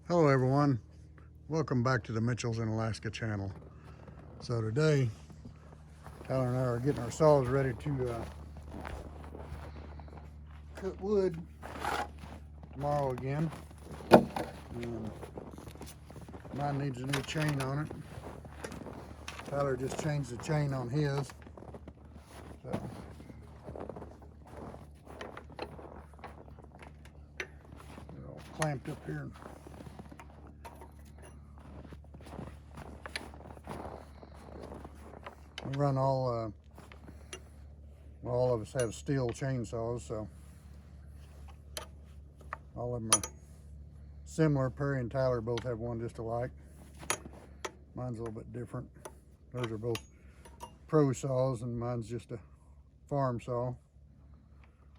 Hello everyone, welcome back to the Mitchells in Alaska channel. So today, Tyler and I are getting our saws ready to cut wood tomorrow again. And mine needs a new chain on it. Tyler just changed the chain on his. So they're all clamped up here. We run all of us have steel chainsaws, so all of them are similar. Perry and Tyler both have one just alike. Mine's a little bit different. Theirs are both pro saws and mine's just a farm saw.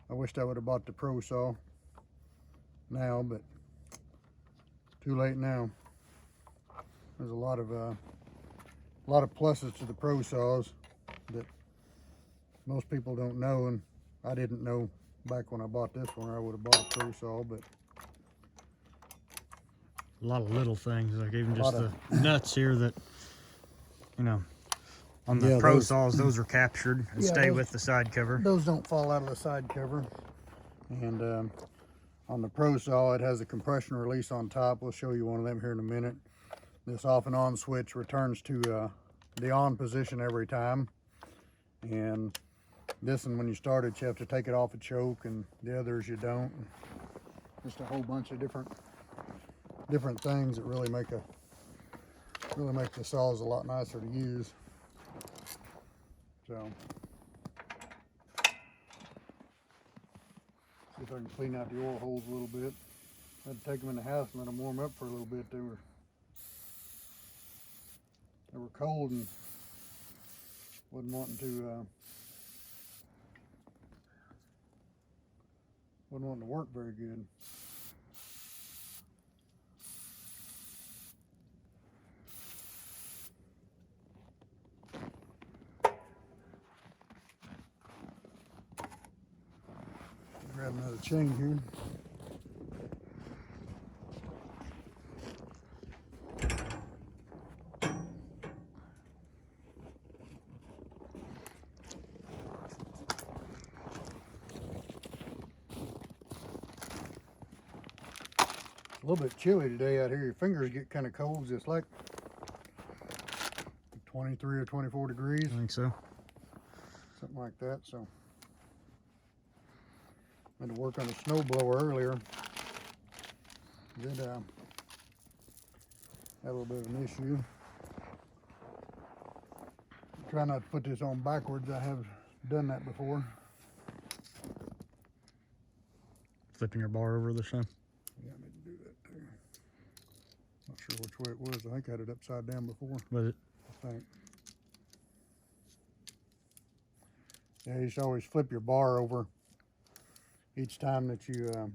I wished I would have bought the pro saw now, but too late now. There's a lot of pluses to the pro saws that most people don't know, and I didn't know back when I bought this one. I would have bought a pro saw, but a lot of little things, like even just the nuts here that, you know, on the pro saws, those are captured and stay with the side cover. Those don't fall out of the side cover. And on the pro saw, it has a compression release on top. We'll show you one of them here in a minute. This off and on switch returns to the on position every time. And this one, when you start it, you have to take it off a choke, and the others you don't. Just a whole bunch of different things that really make the saws a lot nicer to use. So see if I can clean out the oil holes a little bit. I had to take them in the house and let them warm up for a little bit. They were cold and wasn't wanting to work very good. Grab another chain here. A little bit chilly today out here. Your fingers get kind of cold, just like 23 or 24 degrees. I think so. Something like that. So I had to work on a snow blower earlier. Did had a little bit of an issue. Try not to put this on backwards. I have done that before. Flipping your bar over this time. Yeah, I need to do that too. Not sure which way it was. I think I had it upside down before. Was it? I think. Yeah, you should always flip your bar over each time that you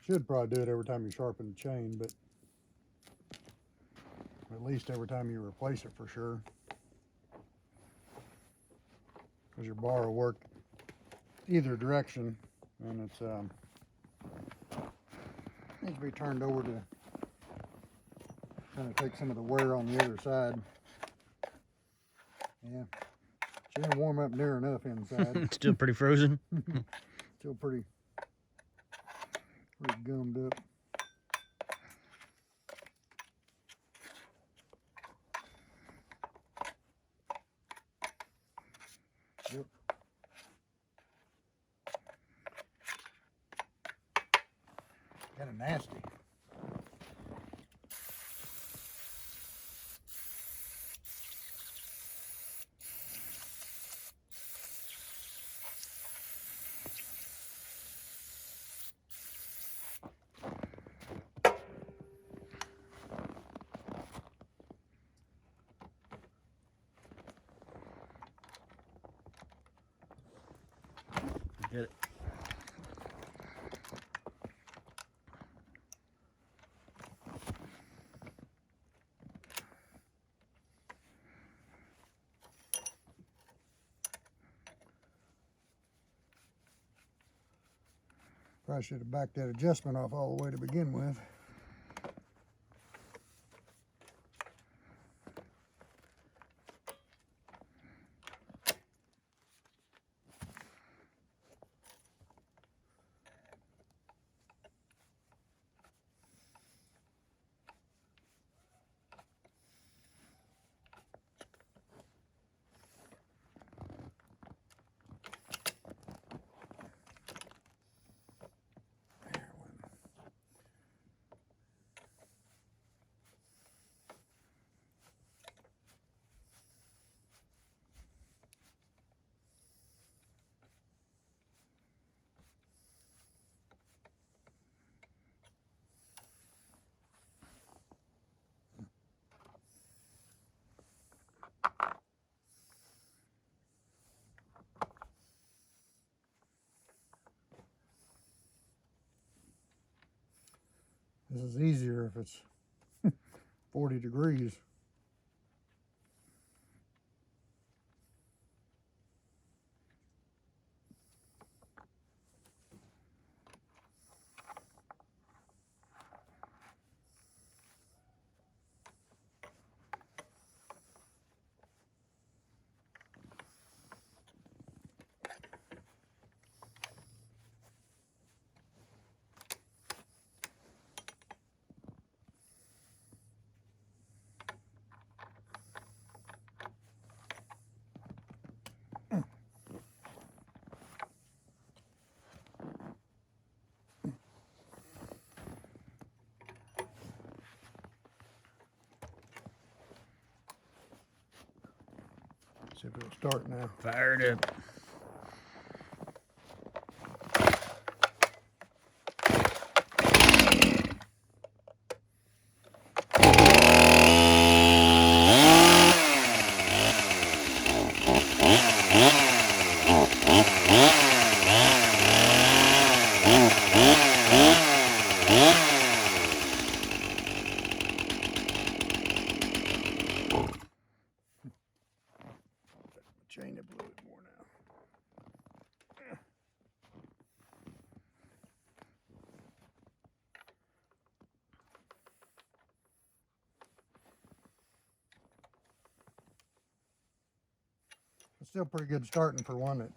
should probably do it every time you sharpen the chain, but at least every time you replace it for sure, because your bar will work either direction, and it's needs to be turned over to kind of take some of the wear on the other side. Yeah, she didn't warm up near enough inside. Still pretty frozen. Still pretty gummed up. Yep. Kind of nasty. Get it. Probably should have backed that adjustment off all the way to begin with. This is easier if it's 40 degrees. See if it'll start now. Fired up. Chain it a little bit more now. It's still pretty good starting for one that,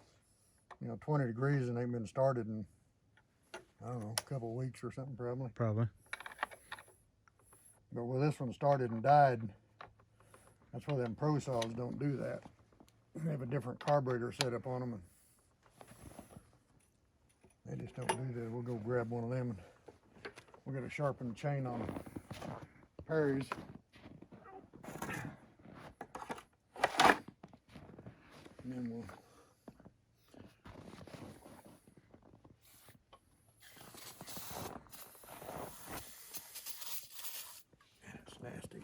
20 degrees and they've been started in, I don't know, a couple of weeks or something probably. Probably. But where this one started and died, that's why them Pro Saws don't do that. They have a different carburetor set up on them, and they just don't do that. We'll go grab one of them, and we're going to sharpen the chain on Perry's. And then we'll it's nasty.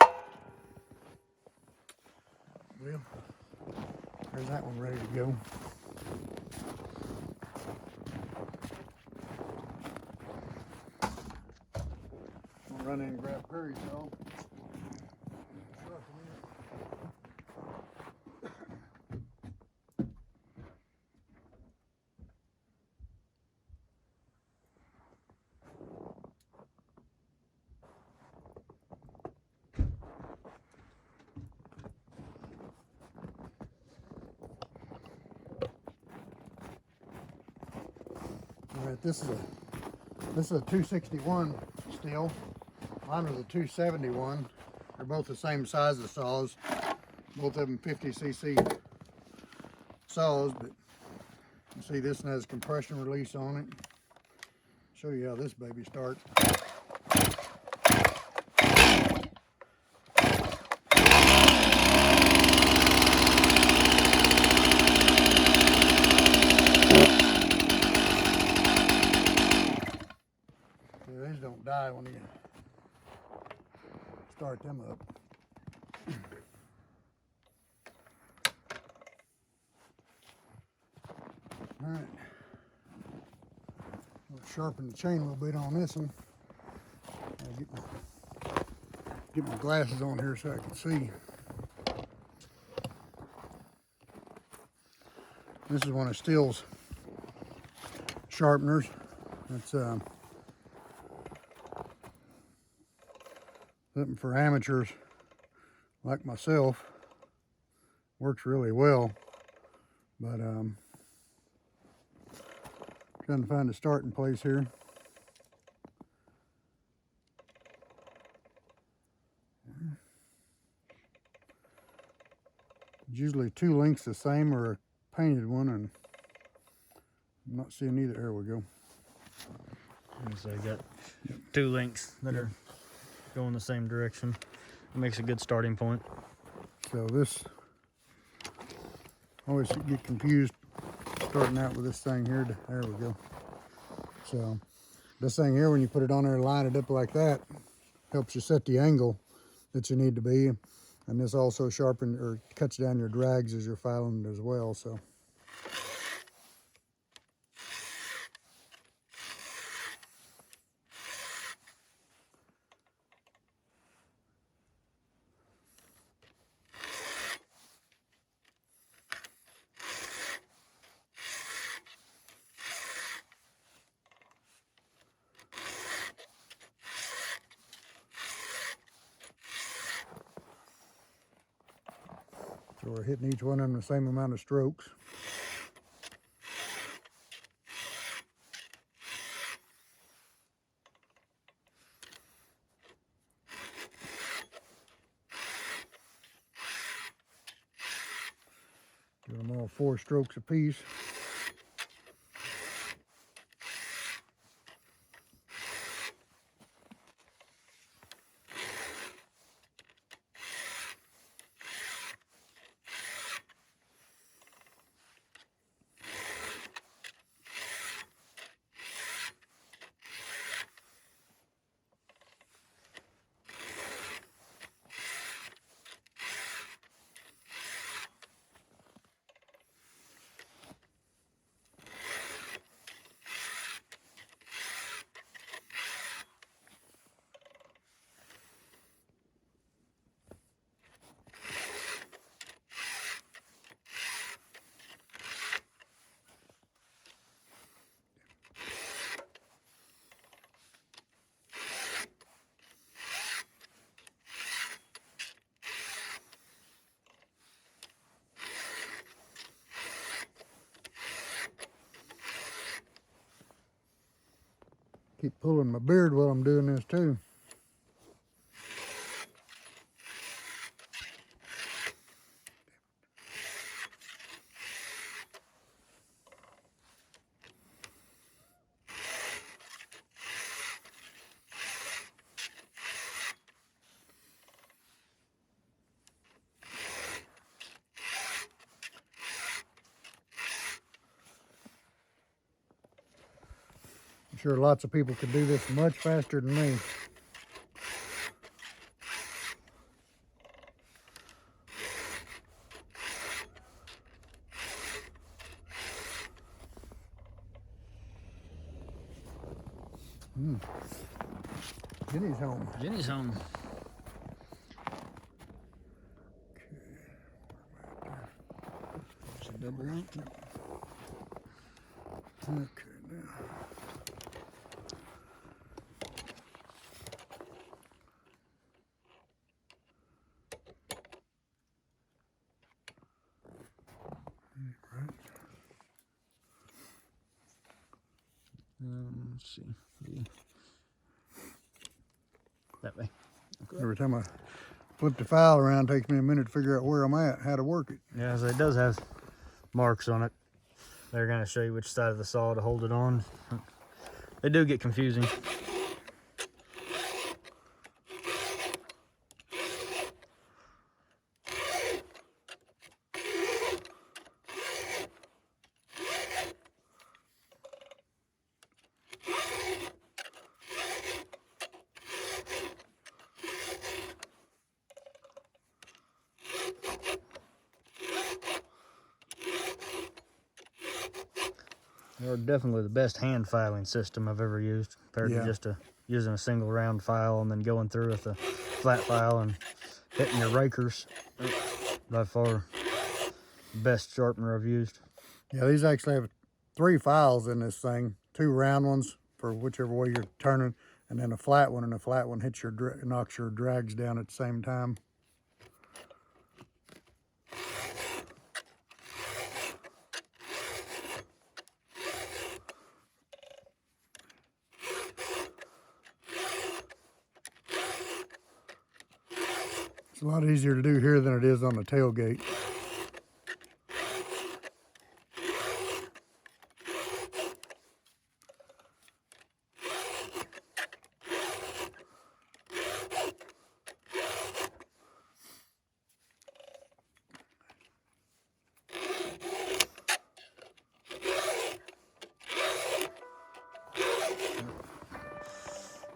Well, there's that one ready to go. I'll run in and grab Perry's saw. All right, this is a 261 steel. Mine was a 271. They're both the same size of saws. Both of them 50cc saws, but you see this one has compression release on it. Show you how this baby starts. These don't die when you start them up. All right, I'll sharpen the chain a little bit on this one. I'll get my glasses on here so I can see. This is one of Stihl's sharpeners. It's something for amateurs like myself. Works really well, but trying to find a starting place here. Usually 2 links the same or a painted one, and I'm not seeing either. There we go. So you got 2 links that are going the same direction. It makes a good starting point. So this, I always get confused starting out with this thing here. There we go. So this thing here, when you put it on there and line it up like that, helps you set the angle that you need to be. And this also sharpens or cuts down your drags as you're filing it as well. So we're hitting each one in the same amount of strokes. Do them all 4 strokes apiece. Keep pulling my beard while I'm doing this too. I'm sure lots of people could do this much faster than me. Jenny's home. Jenny's home. There's a double link. Okay, now. Let's see. That way. Okay. Every time I flip the file around, it takes me a minute to figure out where I'm at, how to work it. Yeah, so it does have marks on it. They're going to show you which side of the saw to hold it on. They do get confusing. They're definitely the best hand filing system I've ever used, compared to just using a single round file and then going through with a flat file and hitting your rakers. By far, the best sharpener I've used. Yeah, these actually have 3 files in this thing, 2 round ones for whichever way you're turning, and then a flat one, and the flat one hits your knocks your drags down at the same time. It's a lot easier to do here than it is on the tailgate.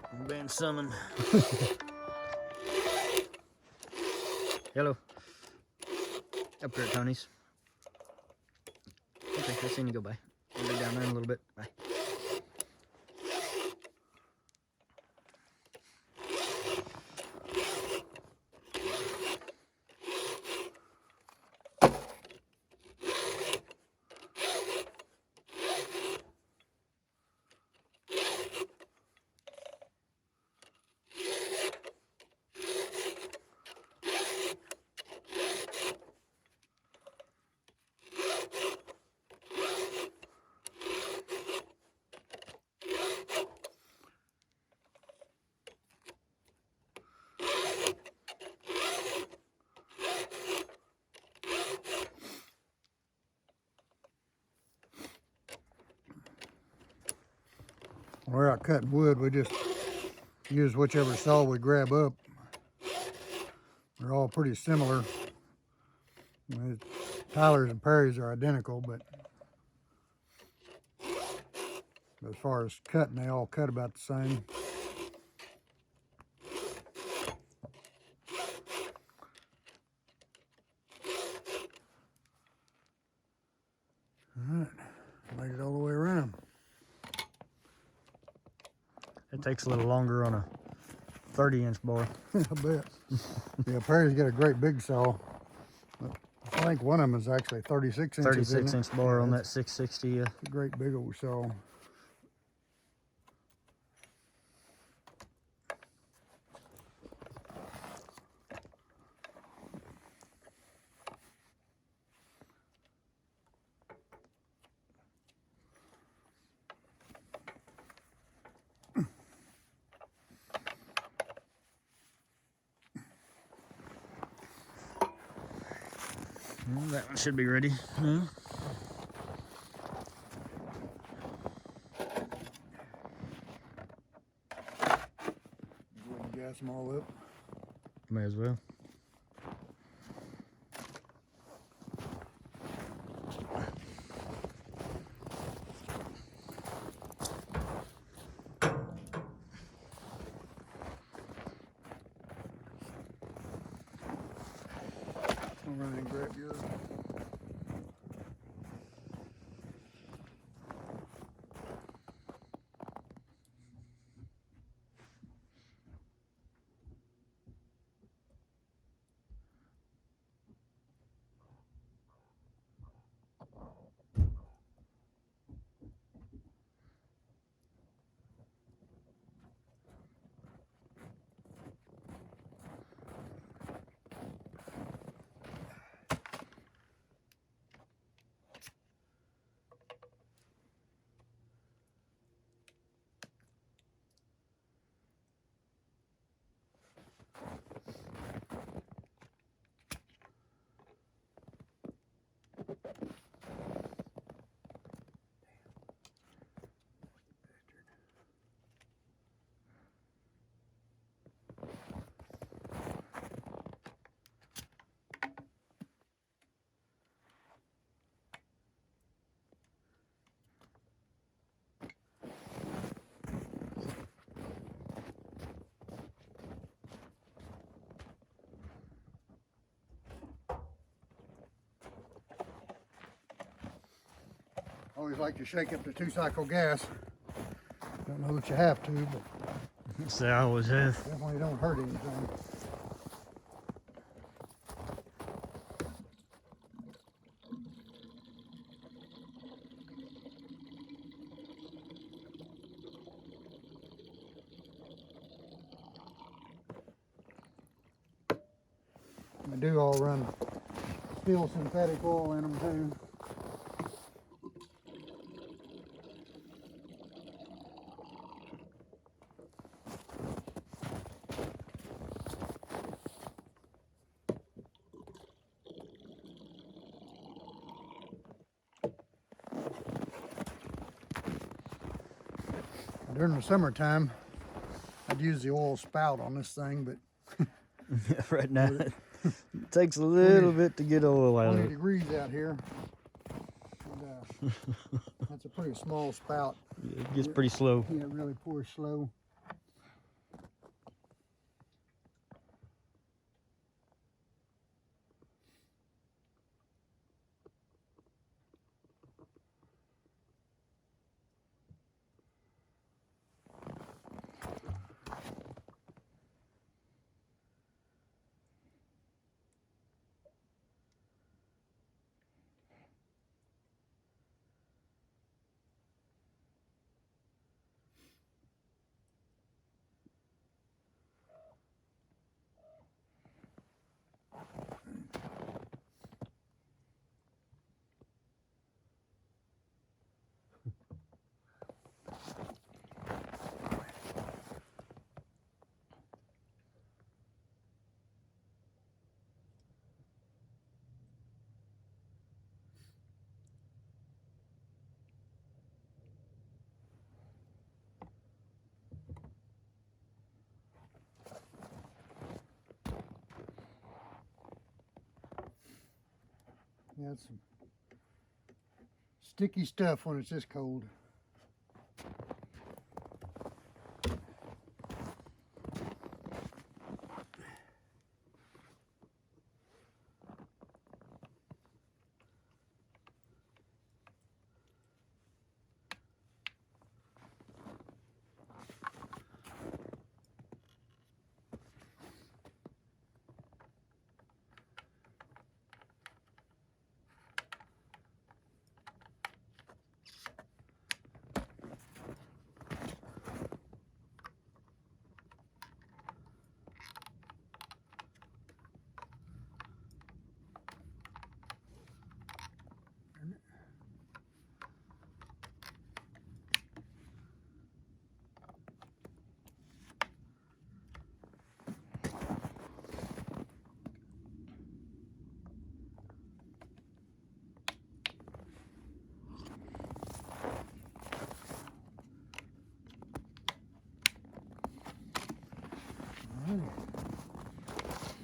I'm being summoned. Hello. Up here at Tony's. Okay, I've seen you go by. I'll be down there in a little bit. Bye. When we're out cutting wood, we just use whichever saw we grab up. They're all pretty similar. Tyler's and Perry's are identical, but as far as cutting, they all cut about the same. All right, made it all the way around. It takes a little longer on a 30-inch bore. I bet. Yeah, Perry's got a great big saw. I think one of them is actually 36 inches. 36-inch bore on that 660. A great big old saw. Well, that one should be ready now. Go ahead and gas them all up. May as well. I'll run and grab yours. Always like to shake up the 2-cycle gas. Don't know that you have to, but So I always have. definitely don't hurt anything. do all run steel synthetic oil in them too. During the summertime, I'd use the oil spout on this thing, but Right now, it takes a little bit to get oil out of 20 it. degrees out here. And, that's a pretty small spout. It gets pretty slow. Yeah, it really pours slow. Yeah, it's some sticky stuff when it's this cold.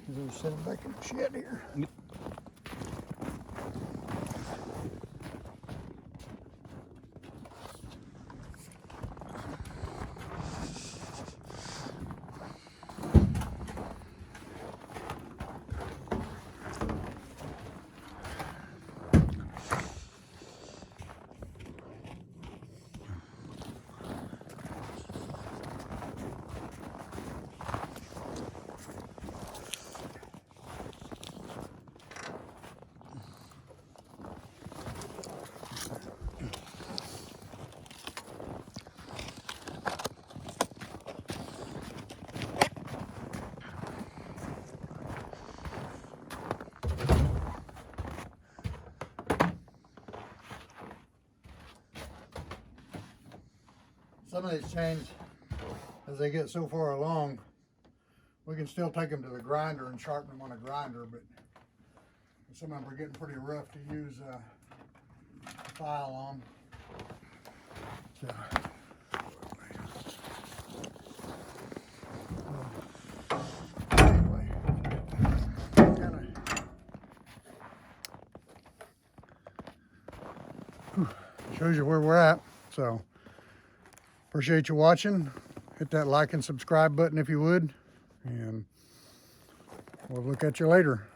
As I set them back in the shed here. Yep. Some of these chains, as they get so far along, we can still take them to the grinder and sharpen them on a grinder, but some of them are getting pretty rough to use a file on. So, anyway, shows you where we're at. So appreciate you watching. Hit that like and subscribe button if you would, and we'll look at you later.